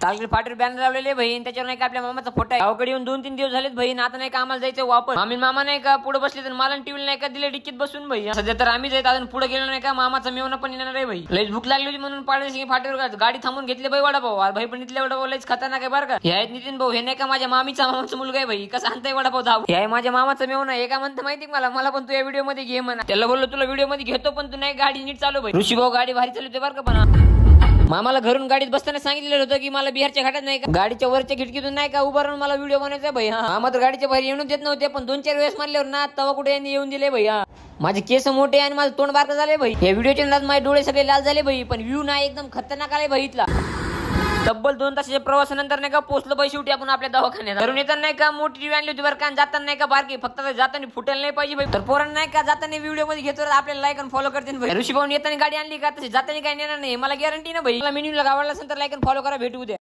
तालगड फाटीवर banner लावलेले भाई, त्याच्यावर नाही का आपल्या मामाचा फोटो आहे. गावाकडे येऊन 2-3 दिवस झालेत भाई, आता नाही का आम्हाला जायचं वापस. मामी मामा नाही का पुढे बसले तर मला टीव्ही नाही का दिले डिक्कीत बसून भाई. सध्या तर आम्ही जायत अजून पुढे गेलो नाही का, मामाचा मेवना पण येणार आहे भाई. लईच भूक लागली होती म्हणून पाडळसिंगी फाटीवर गाडी थांबून घेतली भाई वडापाव. भाई पण इथले वडापाव लईच खतरनाक आहे बरं का. हे आहेत नितीन भाऊ, हे नाही का माझ्या मामीचा मामाचा मुलगा आहे भाई. कसा आणताय वडापाव धाव. हे आहे माझ्या मामाचा मेवना. एका म्हणतं माहिती मला पण तू या व्हिडिओ मध्ये घे म्हणा. त्याला बोललो तुला व्हिडिओ मध्ये घेतो पण तू नाही गाडी नीट चालू भाई. ऋषी भाऊ गाडी भारी चालवते बरं का. पण मामाला घरून गाडीत बसताना सांगितलेलं होतं की मला बिहारच्या घाटात नाही का गाडीच्या वरच्या खिडकीतून नाही का उभा राहून मला व्हिडिओ बनायचा भाई. मामा तर गाडीच्या बाहेर येऊन देत नव्हते, पण 2-4 वेळेस मारल्यावर ना तवा कुठे यांनी येऊन दिले भैया. माझे केस मोठे आणि माझं तोंड बारकं झाले भाई. या व्हिडिओच्या नादात माझे डोळे सगळे लाल झाले भाई. पण व्ह्यू ना एकदम खतरनाक आले भाई. इथला तब्बल 2 तासाच्या प्रवासानंतर नाही का पोहोचलो भाई शेवटी आपण आपल्या दवाखान्यात. घरून येताना नाही का मोठी टीव्ही आणली होती बरं का, जाताना नाही का बारकी. फक्त जाताना फुटायला नाही पाहिजे भाई. तर पोरांना नाही का जाताना व्हिडिओ मध्ये घेतो आपल्याला लाईक आणि फॉलो करते भाई. ऋषी भाऊन येताना गाडी आणली का तशी जाताना काही नेणार नाही मला गॅरंटी ना भाई. मला मेन्यूला आवडला असेल तर लाईक आणि फॉलो करा. भेटू उद्या.